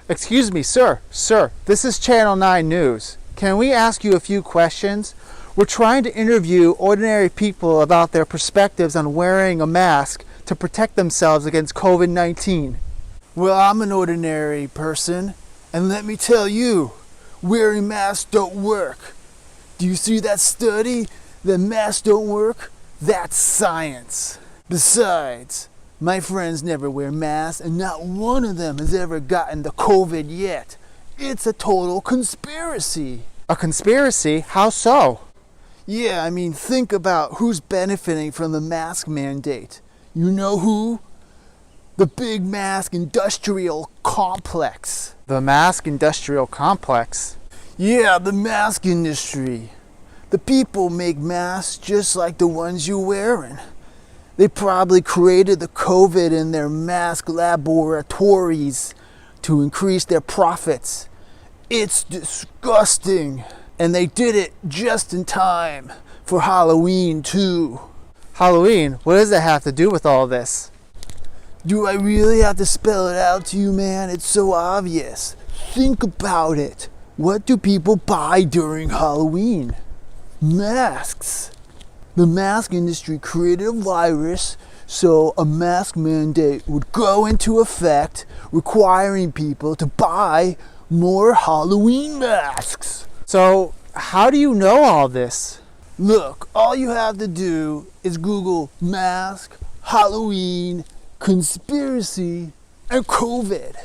Excuse me, sir. Sir, this is Channel 9 News. Can we ask you a few questions? We're trying to interview ordinary people about their perspectives on wearing a mask to protect themselves against COVID-19. Well, I'm an ordinary person, and let me tell you, wearing masks don't work. Do you see that study? That masks don't work? That's science. Besides, my friends never wear masks, and not one of them has ever gotten the COVID yet. It's a total conspiracy. A conspiracy? How so? Yeah, I mean, think about who's benefiting from the mask mandate. You know who? The big mask industrial complex. The mask industrial complex? Yeah, the mask industry. The people make masks just like the ones you're wearing. They probably created the COVID in their mask laboratories to increase their profits. It's disgusting. And they did it just in time for Halloween too. Halloween? What does that have to do with all this? Do I really have to spell it out to you, man? It's so obvious. Think about it. What do people buy during Halloween? Masks. The mask industry created a virus, so a mask mandate would go into effect, requiring people to buy more Halloween masks. So, how do you know all this? Look, all you have to do is Google mask, Halloween, conspiracy, and COVID,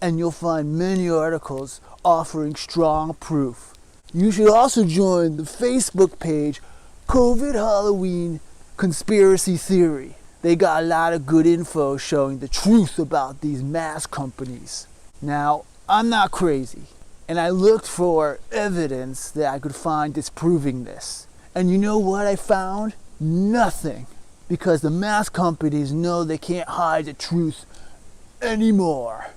and you'll find many articles offering strong proof. You should also join the Facebook page COVID Halloween Conspiracy Theory. They got a lot of good info showing the truth about these mask companies. Now, I'm not crazy, and I looked for evidence that I could find disproving this. And you know what I found? Nothing. Because the mask companies know they can't hide the truth anymore.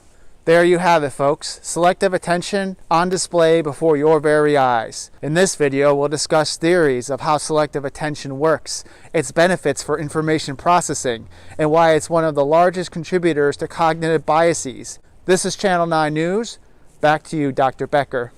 There you have it, folks. Selective attention on display before your very eyes. In this video, we'll discuss theories of how selective attention works, its benefits for information processing, and why it's one of the largest contributors to cognitive biases. This is Channel 9 News. Back to you, Dr. Becker.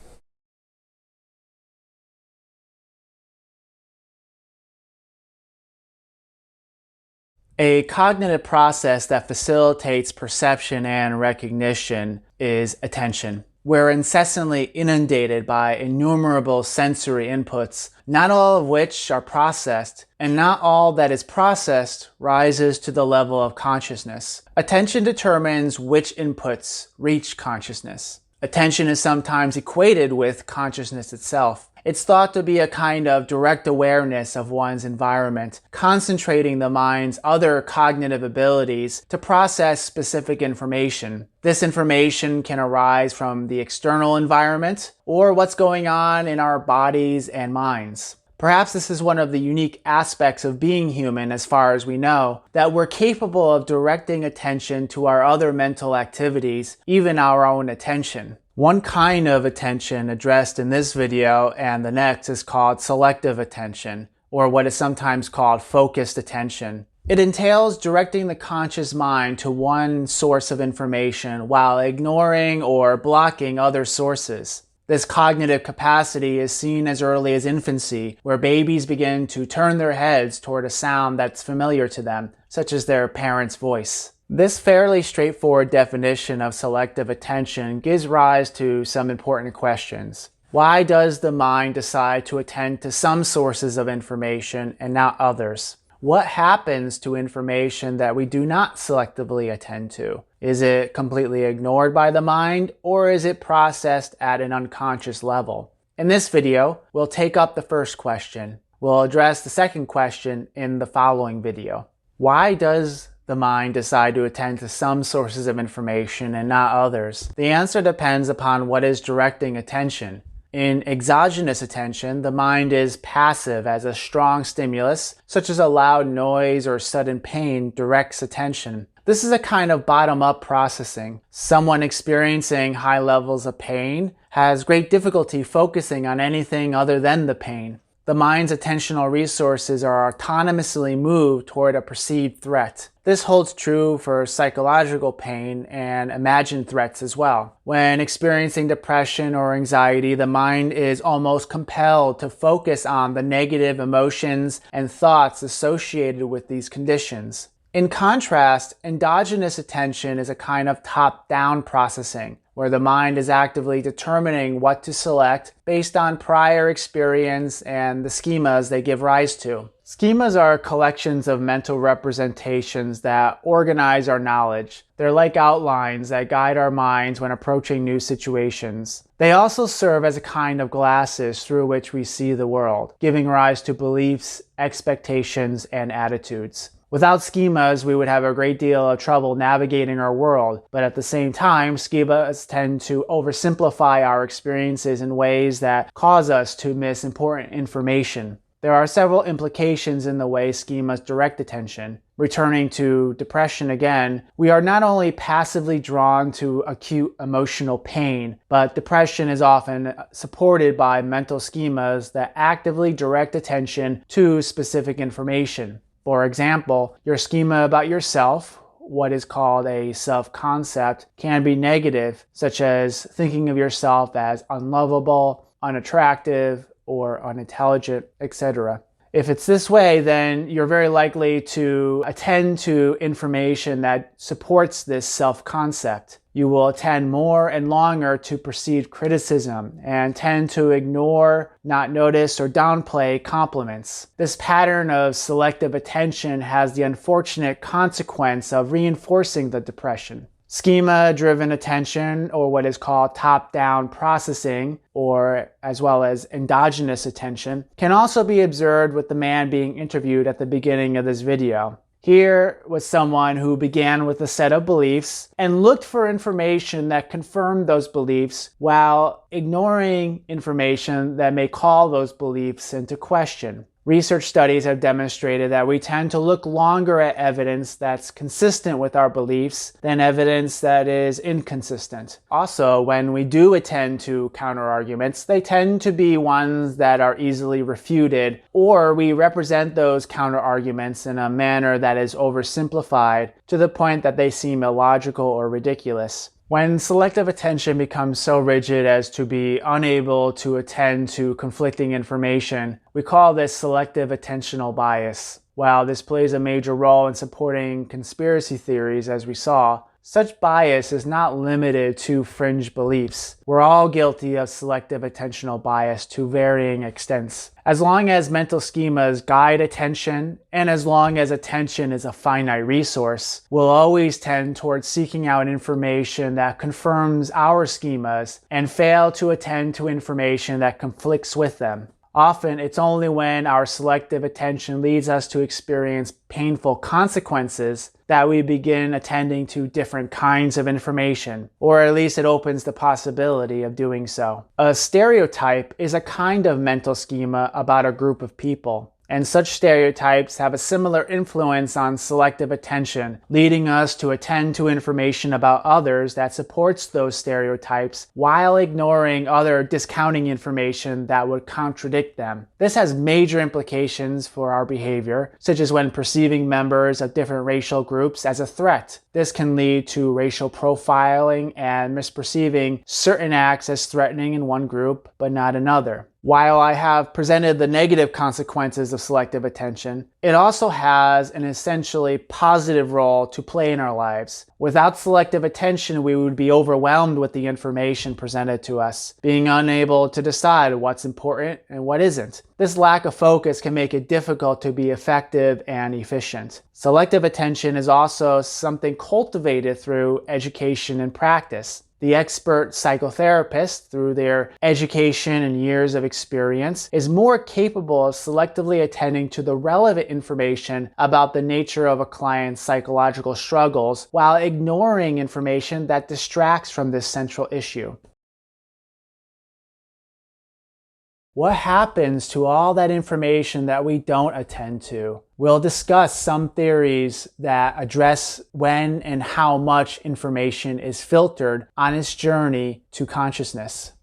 A cognitive process that facilitates perception and recognition is attention. We're incessantly inundated by innumerable sensory inputs, not all of which are processed, and not all that is processed rises to the level of consciousness. Attention determines which inputs reach consciousness. Attention is sometimes equated with consciousness itself. It's thought to be a kind of direct awareness of one's environment, concentrating the mind's other cognitive abilities to process specific information. This information can arise from the external environment or what's going on in our bodies and minds. Perhaps this is one of the unique aspects of being human as far as we know, that we're capable of directing attention to our other mental activities, even our own attention. One kind of attention addressed in this video and the next is called selective attention, or what is sometimes called focused attention. It entails directing the conscious mind to one source of information while ignoring or blocking other sources. This cognitive capacity is seen as early as infancy, where babies begin to turn their heads toward a sound that's familiar to them, such as their parent's voice. This fairly straightforward definition of selective attention gives rise to some important questions. Why does the mind decide to attend to some sources of information and not others? What happens to information that we do not selectively attend to? Is it completely ignored by the mind, or is it processed at an unconscious level? In this video, we'll take up the first question. We'll address the second question in the following video. Why does the mind decide to attend to some sources of information and not others? The answer depends upon what is directing attention. In exogenous attention, the mind is passive as a strong stimulus, such as a loud noise or sudden pain, directs attention. This is a kind of bottom-up processing. Someone experiencing high levels of pain has great difficulty focusing on anything other than the pain. The mind's attentional resources are autonomously moved toward a perceived threat. This holds true for psychological pain and imagined threats as well. When experiencing depression or anxiety, the mind is almost compelled to focus on the negative emotions and thoughts associated with these conditions. In contrast, endogenous attention is a kind of top-down processing, where the mind is actively determining what to select based on prior experience and the schemas they give rise to. Schemas are collections of mental representations that organize our knowledge. They're like outlines that guide our minds when approaching new situations. They also serve as a kind of glasses through which we see the world, giving rise to beliefs, expectations, and attitudes. Without schemas, we would have a great deal of trouble navigating our world, but at the same time, schemas tend to oversimplify our experiences in ways that cause us to miss important information. There are several implications in the way schemas direct attention. Returning to depression again, we are not only passively drawn to acute emotional pain, but depression is often supported by mental schemas that actively direct attention to specific information. For example, your schema about yourself, what is called a self-concept, can be negative, such as thinking of yourself as unlovable, unattractive, or unintelligent, etc. If it's this way, then you're very likely to attend to information that supports this self-concept. You will attend more and longer to perceived criticism and tend to ignore, not notice, or downplay compliments. This pattern of selective attention has the unfortunate consequence of reinforcing the depression. Schema-driven attention, or what is called top-down processing, or as well as endogenous attention, can also be observed with the man being interviewed at the beginning of this video. Here was someone who began with a set of beliefs and looked for information that confirmed those beliefs while ignoring information that may call those beliefs into question. Research studies have demonstrated that we tend to look longer at evidence that's consistent with our beliefs than evidence that is inconsistent. Also, when we do attend to counterarguments, they tend to be ones that are easily refuted, or we represent those counterarguments in a manner that is oversimplified to the point that they seem illogical or ridiculous. When selective attention becomes so rigid as to be unable to attend to conflicting information, we call this selective attentional bias. While this plays a major role in supporting conspiracy theories, as we saw, such bias is not limited to fringe beliefs. We're all guilty of selective attentional bias to varying extents. As long as mental schemas guide attention, and as long as attention is a finite resource, we'll always tend towards seeking out information that confirms our schemas and fail to attend to information that conflicts with them. Often, it's only when our selective attention leads us to experience painful consequences that we begin attending to different kinds of information, or at least it opens the possibility of doing so. A stereotype is a kind of mental schema about a group of people. And such stereotypes have a similar influence on selective attention, leading us to attend to information about others that supports those stereotypes while ignoring other discounting information that would contradict them. This has major implications for our behavior, such as when perceiving members of different racial groups as a threat. This can lead to racial profiling and misperceiving certain acts as threatening in one group but not another. While I have presented the negative consequences of selective attention, it also has an essentially positive role to play in our lives. Without selective attention, we would be overwhelmed with the information presented to us, being unable to decide what's important and what isn't. This lack of focus can make it difficult to be effective and efficient. Selective attention is also something cultivated through education and practice. The expert psychotherapist, through their education and years of experience, is more capable of selectively attending to the relevant information about the nature of a client's psychological struggles while ignoring information that distracts from this central issue. What happens to all that information that we don't attend to? We'll discuss some theories that address when and how much information is filtered on its journey to consciousness.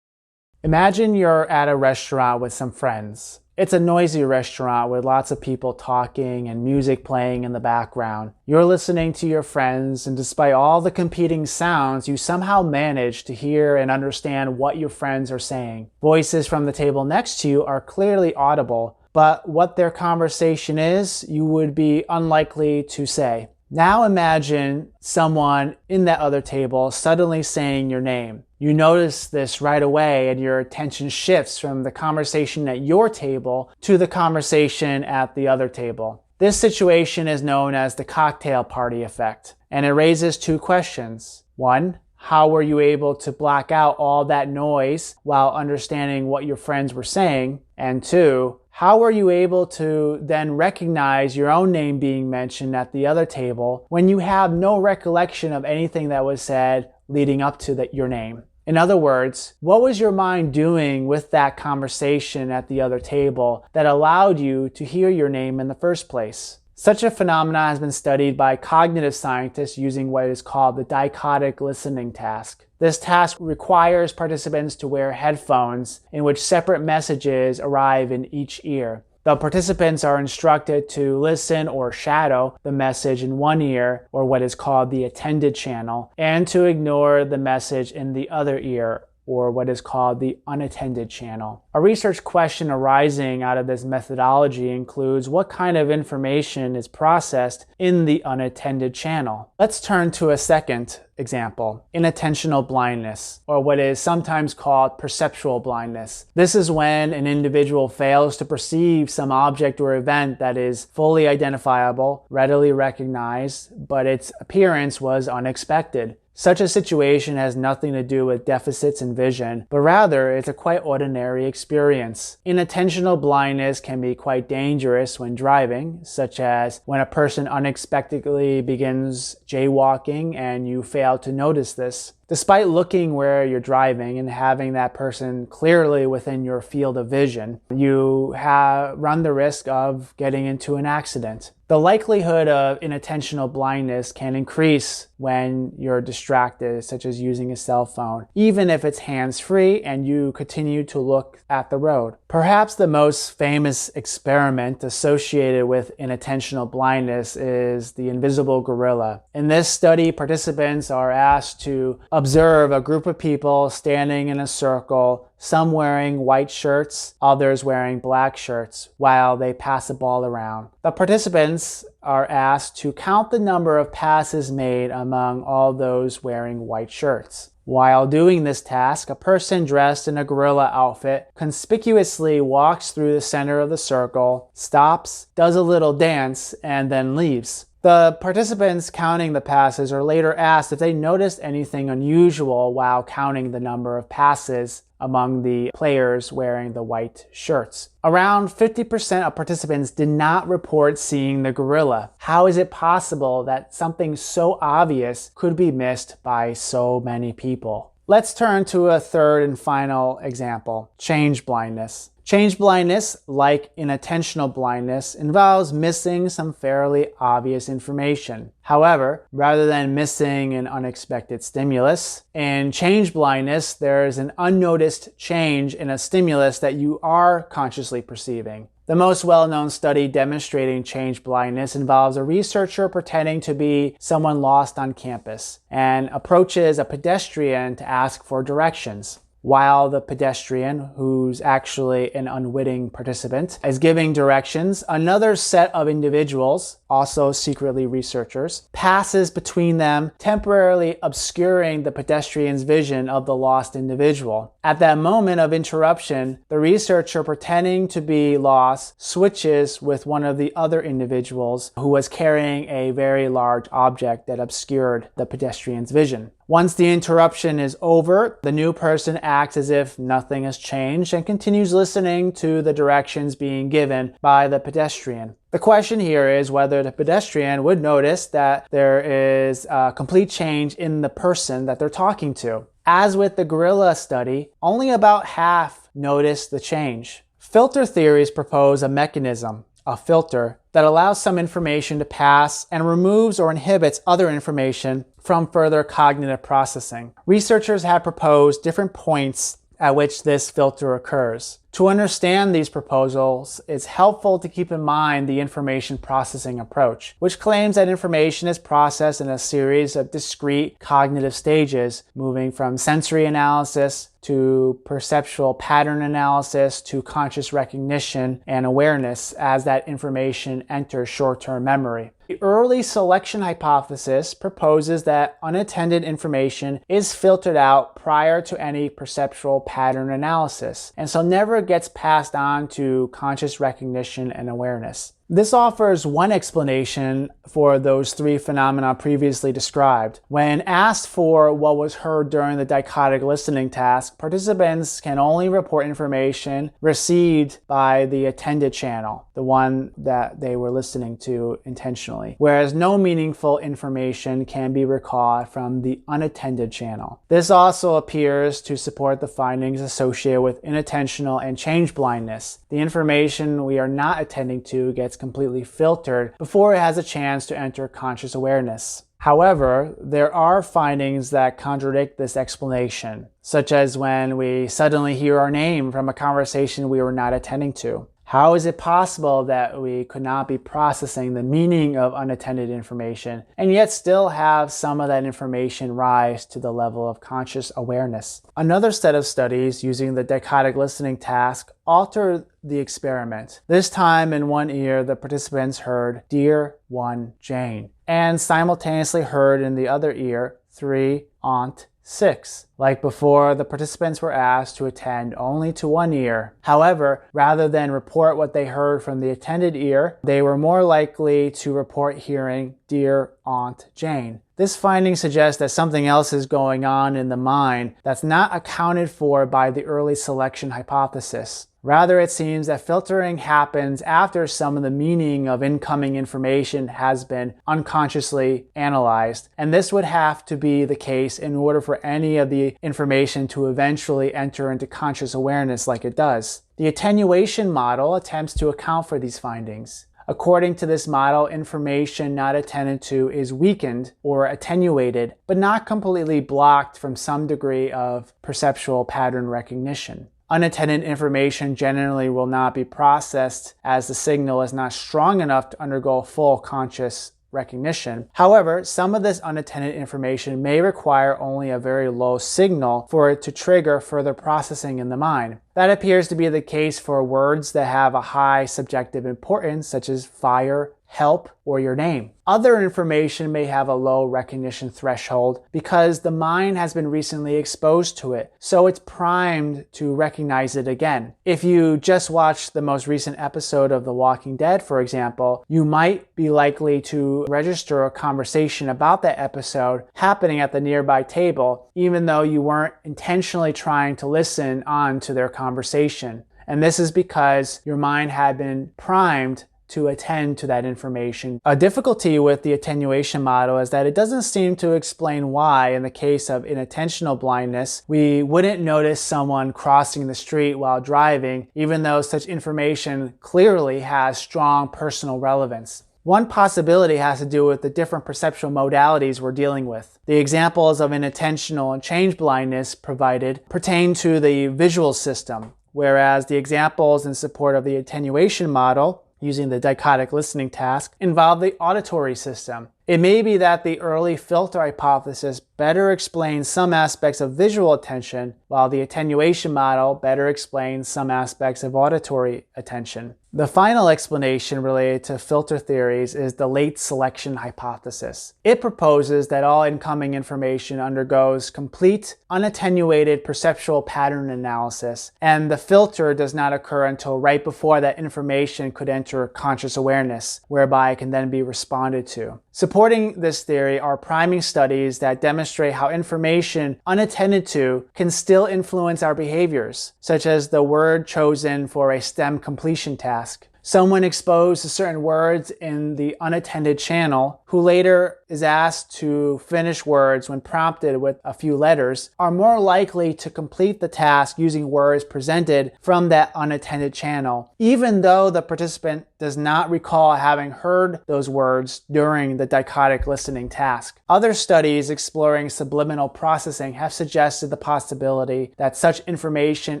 Imagine you're at a restaurant with some friends. It's a noisy restaurant with lots of people talking and music playing in the background. You're listening to your friends, and despite all the competing sounds, you somehow manage to hear and understand what your friends are saying. Voices from the table next to you are clearly audible, but what their conversation is, you would be unlikely to say. Now imagine someone in that other table suddenly saying your name. You notice this right away, and your attention shifts from the conversation at your table to the conversation at the other table. This situation is known as the cocktail party effect, and it raises two questions. One, how were you able to block out all that noise while understanding what your friends were saying? And two, how were you able to then recognize your own name being mentioned at the other table when you have no recollection of anything that was said leading up to your name? In other words, what was your mind doing with that conversation at the other table that allowed you to hear your name in the first place? Such a phenomenon has been studied by cognitive scientists using what is called the dichotic listening task. This task requires participants to wear headphones in which separate messages arrive in each ear. The participants are instructed to listen or shadow the message in one ear, or what is called the attended channel, and to ignore the message in the other ear, or what is called the unattended channel. A research question arising out of this methodology includes what kind of information is processed in the unattended channel. Let's turn to a second example, inattentional blindness, or what is sometimes called perceptual blindness. This is when an individual fails to perceive some object or event that is fully identifiable, readily recognized, but its appearance was unexpected. Such a situation has nothing to do with deficits in vision, but rather it's a quite ordinary experience. Inattentional blindness can be quite dangerous when driving, such as when a person unexpectedly begins jaywalking and you fail to notice this. Despite looking where you're driving and having that person clearly within your field of vision, you run the risk of getting into an accident. The likelihood of inattentional blindness can increase when you're distracted, such as using a cell phone, even if it's hands-free and you continue to look at the road. Perhaps the most famous experiment associated with inattentional blindness is the invisible gorilla. In this study, participants are asked to observe a group of people standing in a circle, some wearing white shirts, others wearing black shirts, while they pass a ball around. The participants are asked to count the number of passes made among all those wearing white shirts. While doing this task, a person dressed in a gorilla outfit conspicuously walks through the center of the circle, stops, does a little dance, and then leaves. The participants counting the passes are later asked if they noticed anything unusual while counting the number of passes among the players wearing the white shirts. Around 50% of participants did not report seeing the gorilla. How is it possible that something so obvious could be missed by so many people? Let's turn to a third and final example, change blindness. Change blindness, like inattentional blindness, involves missing some fairly obvious information. However, rather than missing an unexpected stimulus, in change blindness, there is an unnoticed change in a stimulus that you are consciously perceiving. The most well-known study demonstrating change blindness involves a researcher pretending to be someone lost on campus and approaches a pedestrian to ask for directions. While the pedestrian, who's actually an unwitting participant, is giving directions, another set of individuals, also secretly researchers, passes between them, temporarily obscuring the pedestrian's vision of the lost individual. At that moment of interruption, the researcher pretending to be lost switches with one of the other individuals who was carrying a very large object that obscured the pedestrian's vision. Once the interruption is over, the new person acts as if nothing has changed and continues listening to the directions being given by the pedestrian. The question here is whether the pedestrian would notice that there is a complete change in the person that they're talking to. As with the gorilla study, only about half noticed the change. Filter theories propose a mechanism, a filter, that allows some information to pass and removes or inhibits other information from further cognitive processing. Researchers have proposed different points at which this filter occurs. To understand these proposals, it's helpful to keep in mind the information processing approach, which claims that information is processed in a series of discrete cognitive stages, moving from sensory analysis to perceptual pattern analysis to conscious recognition and awareness as that information enters short-term memory. The early selection hypothesis proposes that unattended information is filtered out prior to any perceptual pattern analysis, and so never gets passed on to conscious recognition and awareness. This offers one explanation for those three phenomena previously described. When asked for what was heard during the dichotic listening task, participants can only report information received by the attended channel, the one that they were listening to intentionally, whereas no meaningful information can be recalled from the unattended channel. This also appears to support the findings associated with inattentional and change blindness. The information we are not attending to gets completely filtered before it has a chance to enter conscious awareness. However, there are findings that contradict this explanation, such as when we suddenly hear our name from a conversation we were not attending to. How is it possible that we could not be processing the meaning of unattended information and yet still have some of that information rise to the level of conscious awareness? Another set of studies using the dichotic listening task altered the experiment. This time in one ear, the participants heard "Dear One Jane," and simultaneously heard in the other ear 3 Aunt 6. Like before, the participants were asked to attend only to one ear. However, rather than report what they heard from the attended ear, they were more likely to report hearing "Dear Aunt Jane." This finding suggests that something else is going on in the mind that's not accounted for by the early selection hypothesis. Rather, it seems that filtering happens after some of the meaning of incoming information has been unconsciously analyzed, and this would have to be the case in order for any of the information to eventually enter into conscious awareness like it does. The attenuation model attempts to account for these findings. According to this model, information not attended to is weakened or attenuated, but not completely blocked from some degree of perceptual pattern recognition. Unattended information generally will not be processed as the signal is not strong enough to undergo full conscious recognition. However, some of this unattended information may require only a very low signal for it to trigger further processing in the mind. That appears to be the case for words that have a high subjective importance, such as fire, help, or your name. Other information may have a low recognition threshold because the mind has been recently exposed to it, so it's primed to recognize it again. If you just watched the most recent episode of The Walking Dead, for example, you might be likely to register a conversation about that episode happening at the nearby table, even though you weren't intentionally trying to listen on to their conversation. And this is because your mind had been primed to attend to that information. A difficulty with the attenuation model is that it doesn't seem to explain why, in the case of inattentional blindness, we wouldn't notice someone crossing the street while driving, even though such information clearly has strong personal relevance. One possibility has to do with the different perceptual modalities we're dealing with. The examples of inattentional and change blindness provided pertain to the visual system, whereas the examples in support of the attenuation model using the dichotic listening task involve the auditory system. It may be that the early filter hypothesis better explains some aspects of visual attention, while the attenuation model better explains some aspects of auditory attention. The final explanation related to filter theories is the late selection hypothesis. It proposes that all incoming information undergoes complete, unattenuated perceptual pattern analysis, and the filter does not occur until right before that information could enter conscious awareness, whereby it can then be responded to. Supporting this theory are priming studies that demonstrate how information unattended to can still influence our behaviors, such as the word chosen for a STEM completion task. Someone exposed to certain words in the unattended channel, who later is asked to finish words when prompted with a few letters, are more likely to complete the task using words presented from that unattended channel, even though the participant does not recall having heard those words during the dichotic listening task. Other studies exploring subliminal processing have suggested the possibility that such information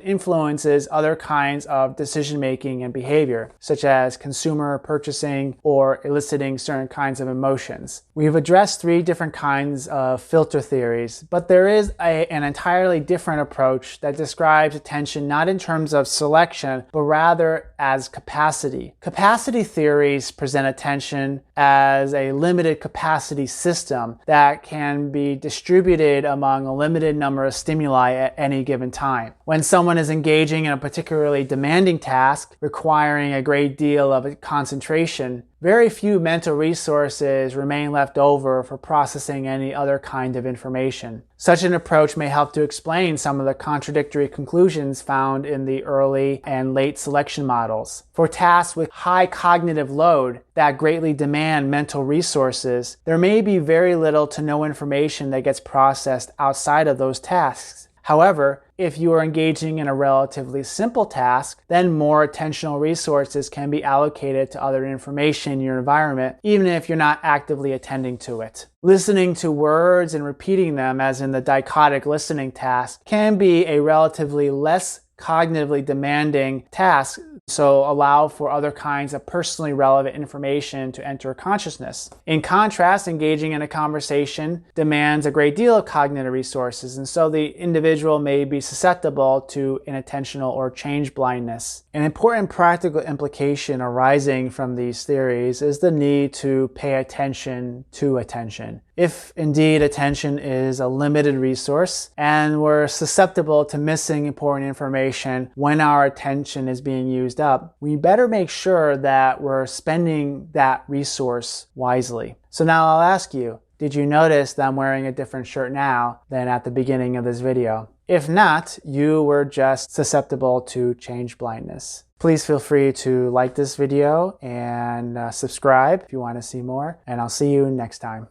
influences other kinds of decision-making and behavior, such as consumer purchasing or eliciting certain kinds of emotions. We've addressed 3 different kinds of filter theories, but there is an entirely different approach that describes attention not in terms of selection, but rather as capacity. Capacity theories present attention as a limited capacity system that can be distributed among a limited number of stimuli at any given time. When someone is engaging in a particularly demanding task requiring a great deal of concentration, very few mental resources remain left over for processing any other kind of information. Such an approach may help to explain some of the contradictory conclusions found in the early and late selection models. For tasks with high cognitive load that greatly demand mental resources, there may be very little to no information that gets processed outside of those tasks. However, if you are engaging in a relatively simple task, then more attentional resources can be allocated to other information in your environment, even if you're not actively attending to it. Listening to words and repeating them, as in the dichotic listening task, can be a relatively less cognitively demanding task, so allow for other kinds of personally relevant information to enter consciousness. In contrast, engaging in a conversation demands a great deal of cognitive resources, and so the individual may be susceptible to inattentional or change blindness. An important practical implication arising from these theories is the need to pay attention to attention. If indeed attention is a limited resource and we're susceptible to missing important information when our attention is being used up, we better make sure that we're spending that resource wisely. So now I'll ask you, did you notice that I'm wearing a different shirt now than at the beginning of this video? If not, you were just susceptible to change blindness. Please feel free to like this video and subscribe if you want to see more, and I'll see you next time.